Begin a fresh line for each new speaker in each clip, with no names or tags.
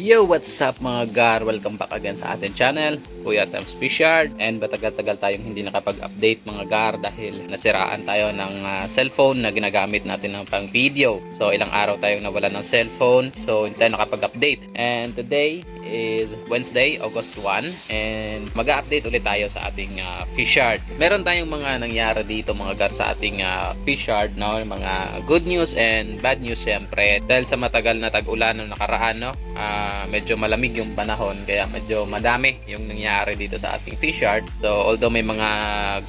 Yo, what's up mga gar? Welcome back again sa ating channel, Kuya Tams Fishard. And matagal-tagal tayong hindi nakapag-update mga gar dahil nasiraan tayo ng cellphone na ginagamit natin ng pang video. So ilang araw tayong nawala ng cellphone, so hindi tayo nakapag-update. And today is Wednesday, August 1, and mag-update ulit tayo sa ating Fishard. Meron tayong mga nangyari dito mga gar sa ating Fishard, no? Mga good news and bad news syempre. Dahil sa matagal na tag-ulan ng nakaraan, no? Medyo malamig yung panahon kaya medyo madami yung nangyari dito sa ating Fishard. So although may mga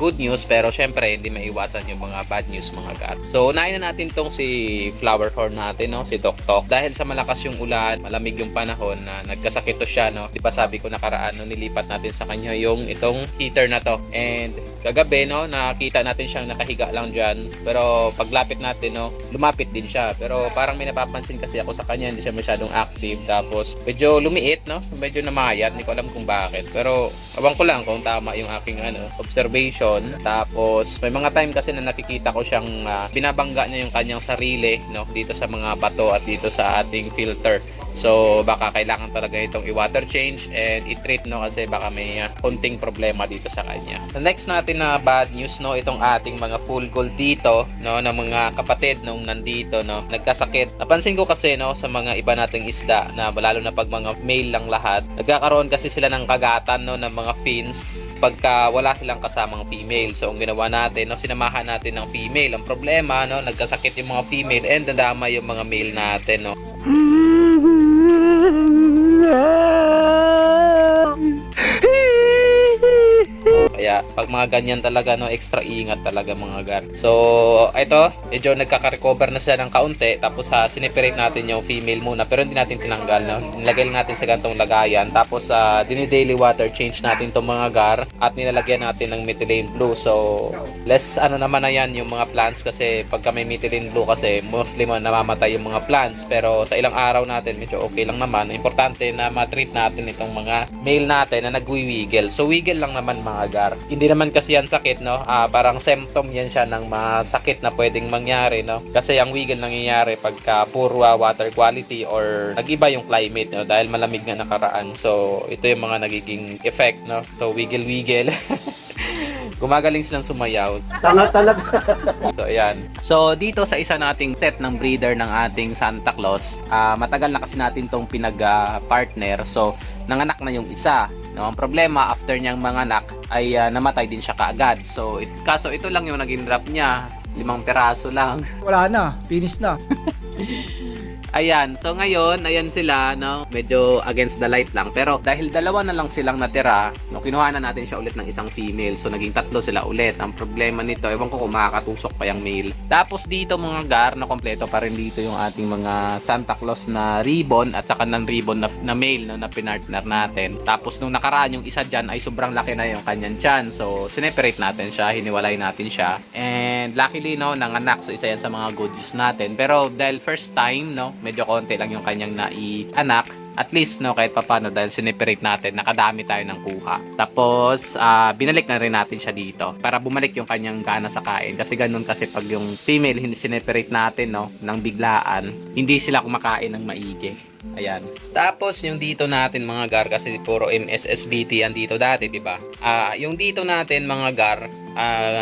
good news, pero syempre hindi maiwasan yung mga bad news mga gar. So unahin na natin tong si flower horn natin, no? Si Tok Tok. Dahil sa malakas yung ulan, malamig yung panahon na nagkasakit to siya, no? Di ba sabi ko nakaraan no, nilipat natin sa kanya yung itong heater na to. And kagabi, no, nakita natin siyang nakahiga lang dyan. Pero paglapit natin, no, lumapit din siya. Pero parang may napapansin kasi ako sa kanya, hindi siya masyadong active. Tapos medyo lumiit, no? Medyo namayat, hindi ko alam kung bakit. Pero abang ko lang kung tama yung aking observation. Tapos may mga time kasi na nakikita ko siyang binabangga niya yung kanyang sarili, no, dito sa mga bato at dito sa ating filter. So baka kailangan talaga itong i-water change and i-treat, no, kasi baka may konting problema dito sa kanya. The next natin na bad news, no, itong ating mga full gold dito, no, ng mga kapatid nung nandito, no, nagkasakit. Napansin ko kasi, no, sa mga iba nating isda na lalo na pag mga male lang lahat, nagkakaroon kasi sila ng kagatan, no, ng mga fins pagka wala silang kasamang female. So ang ginawa natin, no, sinamahan natin ng female. Ang problema, no, nagkasakit yung mga female and nadama yung mga male natin, no. Kaya pag mga ganyan talaga, no, extra ingat talaga mga gar. So ito, medyo nagkaka-recover na siya ng kaunti. Tapos sineperate natin yung female muna, pero hindi natin tinanggal, no? Nilagay natin sa gantong lagayan. Tapos dini-daily water change natin itong mga gar at nilalagyan natin ng methylene blue. So less naman na yan yung mga plants, kasi pagka may methylene blue kasi mostly namamatay yung mga plants. Pero sa ilang araw natin medyo okay lang naman. Importante na ma-treat natin itong mga male natin na nagwi-wiggle. So wiggle lang naman mga gar. Hindi naman kasi yan sakit, no? Parang symptom yan siya ng masakit na pwedeng mangyari, no? Kasi ang wiggle nangyayari pagka poor water quality or nag-iba yung climate, no? Dahil malamig nga nakaraan. So ito yung mga nagiging effect, no? So wiggle gumagaling silang sumayaw.
Tanga talaga.
So ayan. So dito sa isa nating set ng breeder ng ating Santa Claus, matagal na kasi natin tong pinag-partner. So nanganak na yung isa. No, ang problema after niyang manganak ay namatay din siya kaagad. So kaso ito lang yung naging drop niya, 5 piraso lang.
Wala na, finish na.
Ayan, so ngayon, ayan sila, no? Medyo against the light lang. Pero dahil dalawa na lang silang natira, no, kinuha na natin siya ulit ng isang female. So naging 3 sila ulit. Ang problema nito, ewan ko kung makakatusok pa yung male. Tapos dito mga gar, na kompleto pa rin dito yung ating mga Santa Claus na ribbon at saka ng ribbon na male, no, na pinartner natin. Tapos nung nakaraan yung isa dyan ay sobrang laki na yung kanyang tiyan. So sineperate natin siya, hiniwalay natin siya. And luckily, no, nanganak. So isa yan sa mga good news natin. Pero dahil first time, no, medyo konti lang yung kanyang naianak, at least, no, kahit papano dahil sineperate natin, nakadami tayo ng kuha. Tapos binalik na rin natin siya dito para bumalik yung kanyang gana sa kain, kasi ganun kasi pag yung female hindi sineperate natin, no, ng biglaan, hindi sila kumakain ng maigi. Ayan. Tapos yung dito natin mga gar, kasi puro MSSBT yan dito dati, di ba? Yung dito natin mga gar,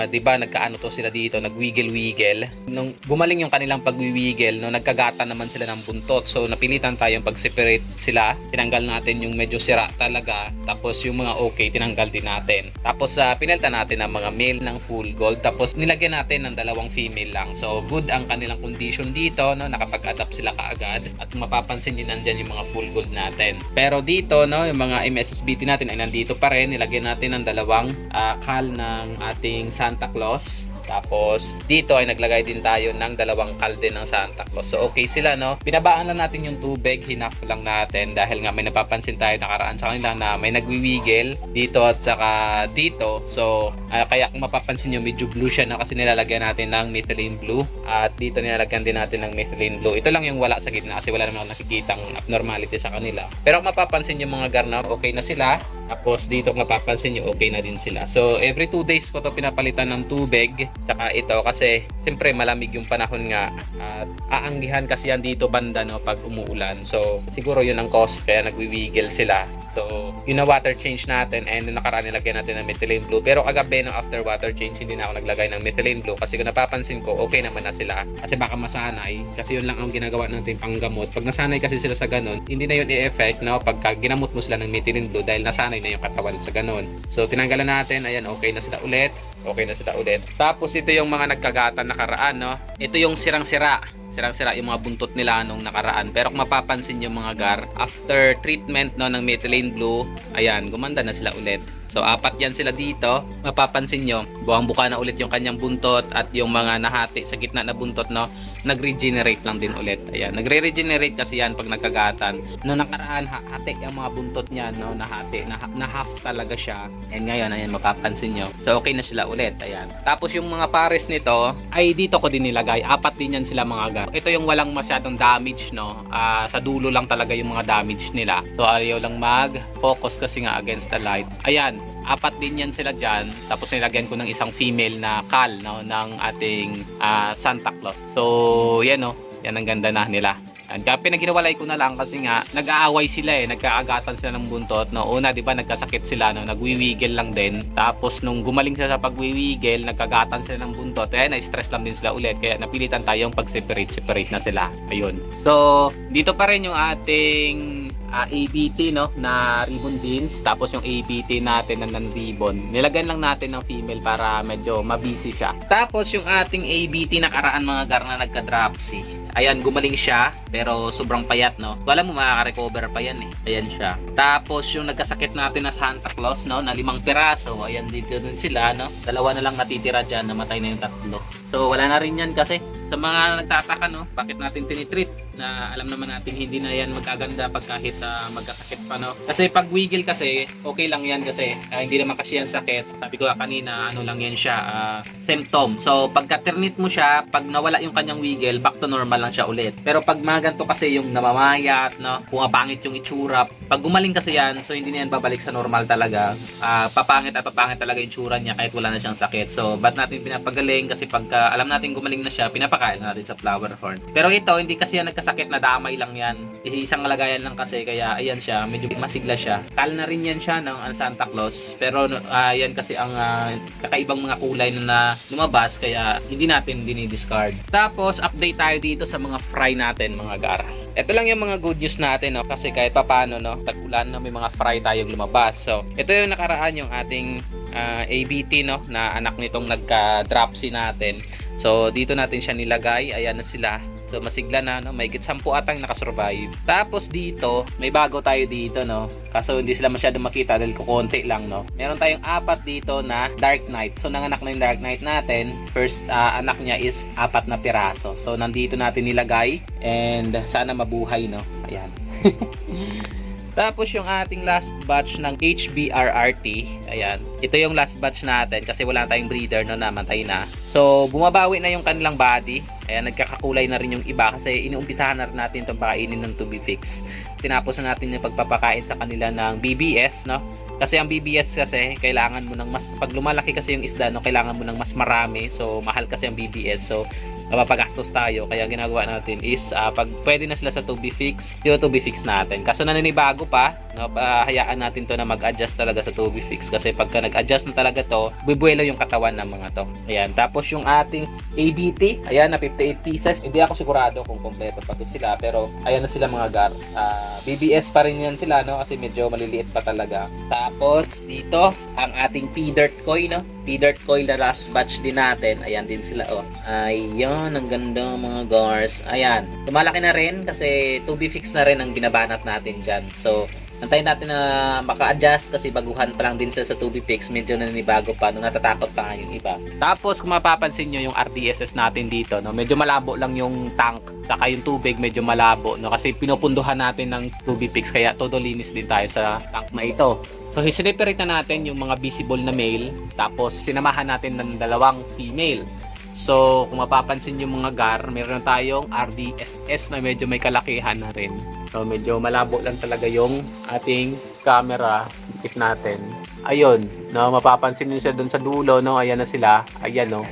di ba nagkaano to sila dito, nagwiggle-wiggle. Nung gumaling yung kanilang pagwiwiggle, no, nagkagata naman sila ng buntot. So napilitan tayong pag-separate sila. Tinanggal natin yung medyo sira talaga. Tapos yung mga okay, tinanggal din natin. Tapos pinalitan natin ang mga male ng full gold. Tapos nilagyan natin ng 2 female lang. So good ang kanilang condition dito, no, nakapag-adapt sila kaagad. At mapapansin din nandyan yung mga full gold natin. Pero dito, no, yung mga MSSBT natin ay nandito pa rin. Nilagyan natin ng 2 kal ng ating Santa Claus. Tapos dito ay naglagay din tayo ng 2 kal din ng Santa Claus. So okay sila, no. Binabaan lang natin yung tubig, hinaf lang natin dahil nga may napapansin tayo nakaraan sa kanila na may nagwiwiggle dito at saka dito. So kaya kung mapapansin nyo, medyo blue siya na kasi nilalagyan natin ng methylene blue. At dito nilalagyan din natin ng methylene blue. Ito lang yung wala sa gitna kasi wala naman ako nakikitang abnormality sa kanila. Pero kung mapapansin yung mga garna, okay na sila. Tapos dito kung mapapansin nyo, okay na din sila. So every 2 days ko to pinapalitan ng tubig. Tsaka ito kasi siyempre malamig yung panahon nga. At aanggihan kasi yan dito banda no, pag umuulan. So siguro yun ang cause kaya nagwiwigil sila. So yun na water change natin, and nung nakaraan nilagyan natin ng methylene blue. Pero kagabi no, after water change hindi na ako naglagay ng methylene blue kasi kung napapansin ko okay naman na sila. Kasi baka masanay, kasi yun lang ang ginagawa natin panggamot. Pag nasanay kasi sila sa ganun, hindi na yun i-effect no, pagka ginamot mo sila ng methylene blue dahil nasanay na yung katawan sa ganun. So tinanggalan natin, ayan, okay na sila ulit. Okay na sila ulit. Tapos ito yung mga nagkagatan nakaraan no. Ito yung sirang-sira yung mga buntot nila nung nakaraan. Pero kung mapapansin yung mga gar, after treatment no ng methylene blue, ayan, gumanda na sila ulit. So 4 yan sila dito. Mapapansin nyo, buwang-buka na ulit yung kanyang buntot, at yung mga nahati sa gitna na buntot no, nag-regenerate lang din ulit. Ayan, nagre-regenerate kasi yan pag nagkagatan. No nakaraan, hati yung mga buntot niya no, nahati, na half talaga siya. And ngayon, ayan, mapapansin nyo. So okay na sila ulit. Ayan. Tapos yung mga pares nito, ay dito ko din nilagay. 4 din yan sila mga gar. Ito yung walang masyadong damage no. Sa dulo lang talaga yung mga damage nila. So ayaw lang mag-focus kasi nga against the light. Ayan, 4 din yan sila dyan. Tapos nilagyan ko ng isang female na kal no, ng ating Santa Claus. So yan no, yan ang ganda na nila. Kaya pinaginawalay ko na lang kasi nga nag-aaway sila nagkaagatan sila ng buntot no. Una 'di ba nagkasakit sila no, nagwiwigil lang din. Tapos nung gumaling sila sa pagwiwigil, nagkagatan sila ng buntot. Na-stress lang din sila ulit, kaya napilitan tayong pag-separate na sila. Ayun. So dito pa rin yung ating ABT no, na ribbon jeans. Tapos yung ABT natin na non-ribbon, nilagyan lang natin ng female para medyo mabisi siya. Tapos yung ating ABT nakaraan mga gar na nagka-dropsy, ayan, gumaling siya pero sobrang payat no. Alam mo makaka-recover pa yan Ayan siya. Tapos yung nagkasakit natin na Santa Claus no, na 5 piraso, ayan, dito din sila no. 2 na lang natitira dyan, namatay na yung 3. So wala na rin yan kasi sa mga nagtataka no, bakit natin tinitreat na alam naman natin hindi na yan magaganda pag kahit magkasakit pa no. Kasi pag wiggle kasi okay lang yan kasi hindi naman kasi yan sakit. Sabi ko kanina ano lang yan siya, symptom. So pagka ternit mo siya, pag nawala yung kanyang wiggle, back to normal lang siya ulit. Pero pag mga ganito kasi yung namamayat no, pumapangit yung itsura, pag gumaling kasi yan, so hindi na yan babalik sa normal talaga. Papangit talaga yung itsura niya kahit wala na siyang sakit. So ba't natin pinapagaling? Kasi pagka alam natin gumaling na siya, pinapakain natin sa flower horn. Pero ito hindi kasi yan nagkasakit, na damay lang yan. Isang lagayan lang kasi, kaya ayan siya, medyo masigla siya. Kal na rin yan siya ng Santa Claus. Pero yan kasi ang kakaibang mga kulay na lumabas, kaya hindi natin dinidiscard. Tapos update tayo dito sa mga fry natin mga gar. Ito lang yung mga good news natin no, kasi kahit papano no, tag-ulan na may mga fry tayong lumabas. So ito yung nakaraan yung ating ABT no, na anak nitong nagka-dropsy natin. So dito natin siya nilagay, ayan na sila. So masigla na no, may 10 atang nakasurvive. Tapos dito, may bago tayo dito no. Kaso hindi sila masyadong makita dahil kukonti lang no. Meron tayong 4 dito na Dark Knight. So nanganak na yung Dark Knight natin. First anak niya is 4 na piraso. So nandito natin nilagay, and sana mabuhay no. Ayan. Tapos yung ating last batch ng HBRRT, ayan, ito yung last batch natin kasi wala tayong breeder no, namatay na. So bumabawi na yung kanilang body. Ayan, nagkakakulay na rin yung iba kasi inuumpisahan na rin natin itong pakainin ng Tubifix. Tinapos na natin yung pagpapakain sa kanila ng BBS no. Kasi ang BBS kasi kailangan mo ng mas, pag lumalaki kasi yung isda no, kailangan mo ng mas marami. So mahal kasi ang BBS. So mapapagastos tayo, kaya ginagawa natin is pag pwede na sila sa Tubifix, yung Tubifix natin. Kaso naninibago pa no, hayaan natin to na mag-adjust talaga sa Tubifix kasi pagka nag-adjust na talaga to, bubuelo yung katawan ng mga to. Ayan, tapos yung ating ABT, ayan na 58 pieces. Hindi ako sigurado kung kompleto pa to sila, pero ayan na sila mga gar. BBS pa rin yan sila no, kasi medyo maliliit pa talaga. Tapos dito ang ating P-Dirt Koi no, P-Dirt Koi na last batch din natin. Ayan din sila oh. Ayun, ang ganda mga gars. Ayan, lumalaki na rin kasi Tubifix na rin ang binabanat natin dyan. So antayin natin na maka-adjust kasi baguhan pa lang din sila sa Tubifix, medyo naninibago pa, nung natatakot pa nga yung iba. Tapos kung mapapansin nyo yung RDSS natin dito, no, medyo malabo lang yung tank, saka yung tubig medyo malabo, no, kasi pinupunduhan natin ng Tubifix, kaya todo linis din tayo sa tank na ito. So sineperate na natin yung mga visible na male, tapos sinamahan natin ng 2 female. So kung mapapansin yung mga gar, meron tayong RDSS na medyo may kalakihan na rin. So medyo malabo lang talaga yung ating camera. if natin. Ayun, no, mapapansin niyo siya doon sa dulo, no? Ayan na sila. Ayan, no.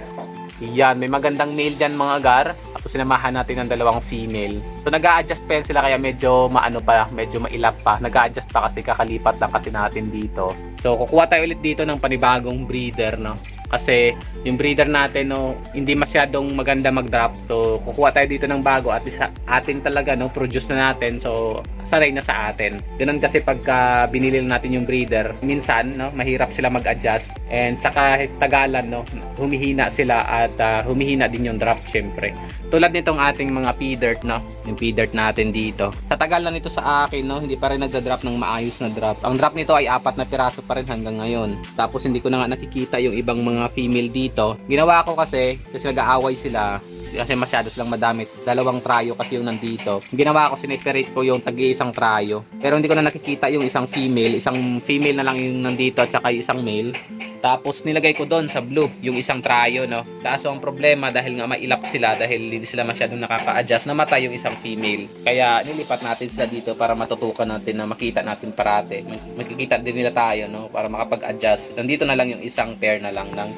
Yan, may magandang male dyan mga gar. Tapos sinamahan natin ng dalawang female. So nag-a-adjust pa yan sila kaya medyo maano pa, medyo mailap pa. Nag-a-adjust pa kasi kakalipat lang kasi natin dito. So kukuha tayo ulit dito ng panibagong breeder, no. Kasi yung breeder natin, no, hindi masyadong maganda mag-drop. So kukuha tayo dito ng bago at isa atin talaga, no, produce na natin. So sanay na sa atin. Ganun kasi pagka binili natin yung breeder, minsan, no, mahirap sila mag-adjust. And sa tagalan, no, humihina sila at humihina din yung drop syempre. Tulad nitong ating mga pea-dirt, no, yung pea-dirt natin dito. Sa tagal na nito sa akin, no, hindi pa rin nagda-drop ng maayos na drop. Ang drop nito ay 4 na piraso pa rin hanggang ngayon. Tapos hindi ko na nga nakikita yung ibang mga female dito. Ginawa ko kasi nag-aaway sila. Kasi masyado silang madami. 2 trayo kasi yung nandito. Ginawa ko, sineperate ko yung tagi-isang trayo. Pero hindi ko na nakikita yung isang female. Isang female na lang yung nandito at saka isang male. Tapos nilagay ko doon sa blue yung isang trayo, no. Kaso ang problema dahil nga mailap sila, dahil hindi sila masyadong nakaka-adjust, namatay yung isang female. Kaya nilipat natin sila dito para matutukan natin na makita natin parate. Makikita din nila tayo, no, para makapag-adjust. Nandito na lang yung isang pair na lang ng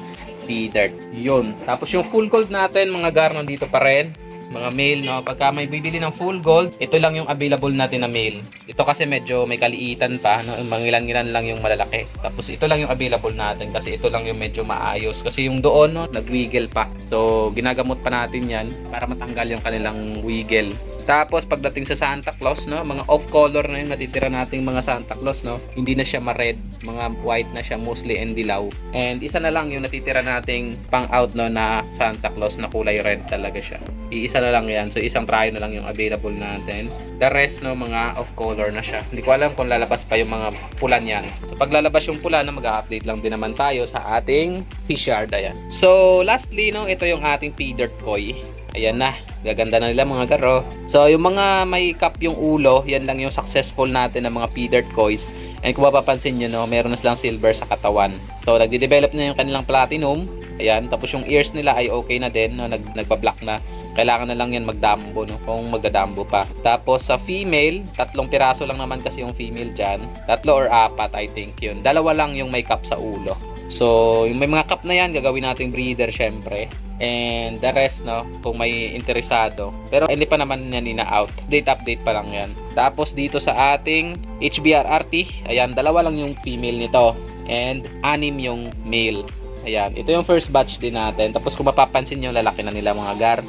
pea-dirt. Yun. Tapos yung full gold natin, mga gar, nandito pa rin. Mga male, no, pagka may bibili ng full gold, ito lang yung available natin na male. Ito kasi medyo may kaliitan pa, no, mangilan-ngilan lang yung malalaki. Tapos ito lang yung available natin kasi ito lang yung medyo maayos. Kasi yung doon, no, nag-wiggle pa. So ginagamot pa natin yan para matanggal yung kanilang wiggle. Tapos pagdating sa Santa Claus, no, mga off color na yung natitira nating mga Santa Claus, no. Hindi na siya ma-red, mga white na siya mostly and dilaw. And isa na lang yung natitira nating pang out, no, na Santa Claus na kulay red talaga siya. Iisa na lang yan. So isang trayo na lang yung available natin. The rest, no, mga off color na siya. Hindi ko alam kung lalabas pa yung mga pula niyan. So pag lalabas yung pula, no, mag-update lang din naman tayo sa ating fish yard. Ayan. So lastly, no, ito yung ating pea-dirt koi. Ayan na, gaganda na nila mga garo. So yung mga may cup yung ulo, yan lang yung successful natin ng mga pea-dirt kois. And kung mapapansin nyo, no, meron na silang silver sa katawan. So nagde-develop na yung kanilang platinum. Ayan, tapos yung ears nila ay okay na din, no, nagpa-black na. Kailangan na lang yan magdambo, no, kung magdadambo pa. Tapos sa female, 3 piraso lang naman kasi yung female dyan. 3 or 4 I think yun. 2 lang yung may cup sa ulo. So yung may mga cup na yan, gagawin nating breeder syempre. And the rest, no, kung may interesado. Pero hindi pa naman yan ina-out. Update pa lang yan. Tapos dito sa ating HBRRT, ayan, 2 lang yung female nito. And 6 yung male. Ayan, ito yung first batch din natin. Tapos kung mapapansin nyo, lalaki na nila mga gar.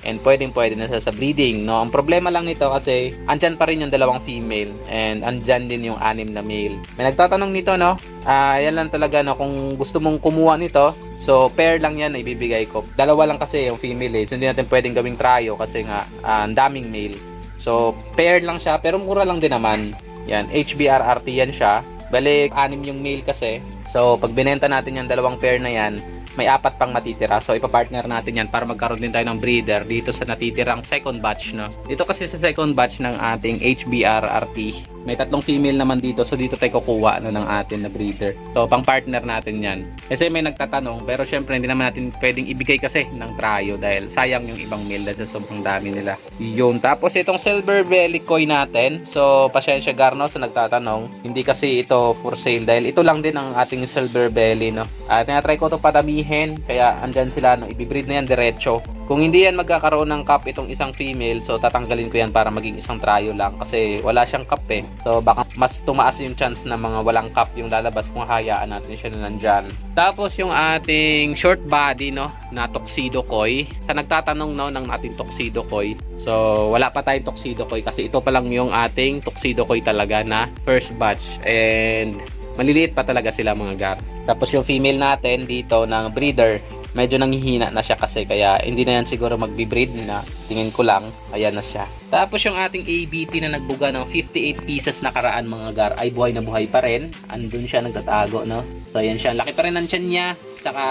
And pwede na sa breeding, no. Ang problema lang nito kasi andyan pa rin yung 2 female and andyan din yung 6 na male. May nagtatanong nito, no. Yan lang talaga, no, kung gusto mong kumuha nito, so pair lang yan na ibibigay ko. 2 lang kasi yung female, eh. So hindi natin pwedeng gawing trio kasi nga ang daming male. So pair lang siya pero mura lang din naman. Yan, HBRRT yan siya. Balik 6 yung male kasi. So pag binenta natin yung 2 pair na yan, may 4 pang matitira. So ipa-partner natin yan para magkaroon din tayo ng breeder dito sa natitirang second batch, no. Dito kasi sa second batch ng ating HBRRT, may 3 female naman dito. So dito tayo kukuha, no, ng atin na breeder. So pang partner natin yan. Kasi may nagtatanong, pero syempre hindi naman natin pwedeng ibigay kasi ng trio dahil sayang yung ibang male dahil sa sobrang dami nila. Yun. Tapos itong silver belly koi natin. So pasensya Garno sa nagtatanong. Hindi kasi ito for sale dahil ito lang din ang ating silver belly, no. Tinatry ko ito padamihin. Kaya andyan sila, no, ibibreed na yan diretso. Kung hindi yan magkakaroon ng cup itong isang female, so tatanggalin ko yan para maging isang trio lang kasi wala siyang cup, eh. So baka mas tumaas yung chance na mga walang cup yung lalabas kung hayaan natin siya na nandyan. Tapos yung ating short body, no, na tuxedo koi. Sa nagtatanong, no, ng ating tuxedo koi. So wala pa tayong tuxedo koi kasi ito pa lang yung ating tuxedo koi talaga na first batch. And maliliit pa talaga sila mga gar. Tapos yung female natin dito ng breeder, medyo nanghihina na siya kasi kaya hindi na yan siguro magbe-breed na, tingin ko lang. Ayan na siya. Tapos yung ating ABT na nagbuga ng 58 pieces nakaraan mga gar ay buhay na buhay pa rin. Andun siya nagtatago, no. So ayan siya, laki pa rin ng tiyan niya. Saka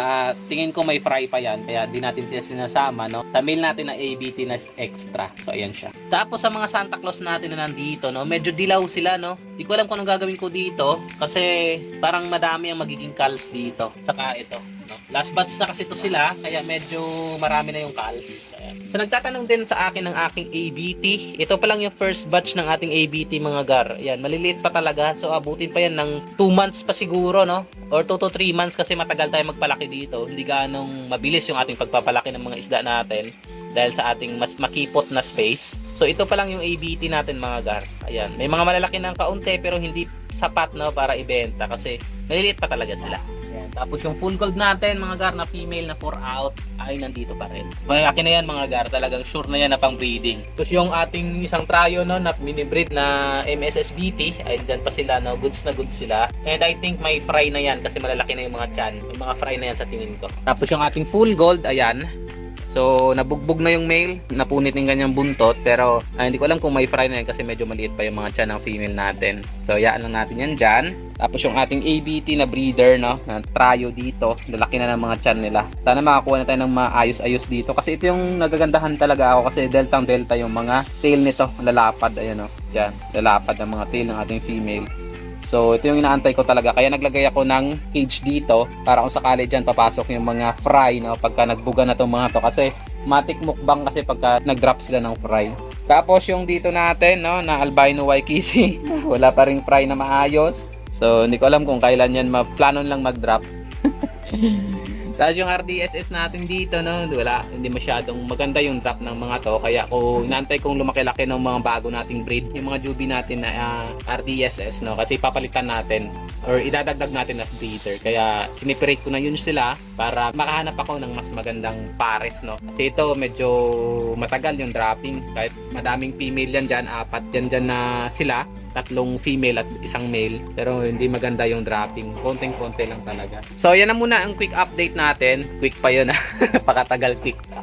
tingin ko may fry pa yan kaya di natin siya sinasama, no. Sa male natin na ABT na extra. So ayan siya. Tapos sa mga Santa Claus natin na nandito, no, medyo dilaw sila, no. Di ko alam kung anong gagawin ko dito kasi parang madami ang magiging calls dito. Saka ito, no, no? Last batch na kasi to sila, kaya medyo marami na yung calls. Ayan. So nagtatanong din sa akin ng aking ABT. Ito pa lang yung first batch ng ating ABT mga gar. Ayan, maliliit pa talaga. So abutin pa yan ng 2 months pa siguro, no? Or 2 to 3 months kasi matagal tayo magpalaki dito. Hindi ganong mabilis yung ating pagpapalaki ng mga isda natin dahil sa ating mas makipot na space. So ito pa lang yung ABT natin mga gar. Ayan, may mga malalaki ng kaunti pero hindi sapat, no, para ibenta kasi maliliit pa talaga sila. Ayan. Tapos yung full gold natin mga gar na female na 4 out ay nandito pa rin. Malaki na yan mga gar, talagang sure na yan na pang breeding. Tapos yung ating isang trio, no, na mini breed na MSSBT ay dyan pa sila, no, goods na goods sila. And I think may fry na yan kasi malalaki na yung mga chan. May mga fry na yan sa tingin ko. Tapos yung ating full gold, ayan. So, nabugbog na yung male, napunit yung kanyang buntot, pero hindi ko alam kung may fry na yan kasi medyo maliit pa yung mga tiyan ng female natin. So, hayaan lang natin yan dyan. Tapos yung ating ABT na breeder, no, na trio dito, lalaki na ng mga tiyan nila. Sana makakuha na tayo ng maayos-ayos dito kasi ito yung nagagandahan talaga ako kasi delta yung mga tail nito, lalapad, ayan o, yan, lalapad ang mga tail ng ating female. So, ito yung inaantay ko talaga. Kaya naglagay ako ng cage dito para kung sakali dyan papasok yung mga fry, no? Pagka nagbuga na itong mga to. Kasi matik mukbang kasi pagka nag-drop sila ng fry. Tapos yung dito natin, no, na albino waikisi. Wala pa ring fry na maayos. So, hindi ko alam kung kailan yan plano lang mag-drop. Tapos yung RDSS natin dito, no, wala, hindi masyadong maganda yung drop ng mga to. Kaya kung inaantay kong lumaki-laki ng mga bago nating breed, yung mga jubi natin na RDSS, no, kasi papalitan natin or idadagdag natin as breeder. Kaya siniperate ko na yun sila para makahanap ako ng mas magandang pares, no. Kasi ito medyo matagal yung dropping. Kahit madaming female yan dyan, 4 dyan na sila, 3 female at 1 male. Pero hindi maganda yung dropping. Konting-konti lang talaga. So yan na muna ang quick update natin. Quick pa yun. Pakatagal quick pa.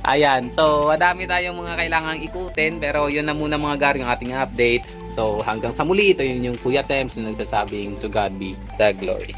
Ayan. So madami tayong mga kailangang ikutin. Pero yun na muna mga gar yung ating update. So hanggang sa muli, ito yun yung Kuya Tems na nagsasabing to God be the glory.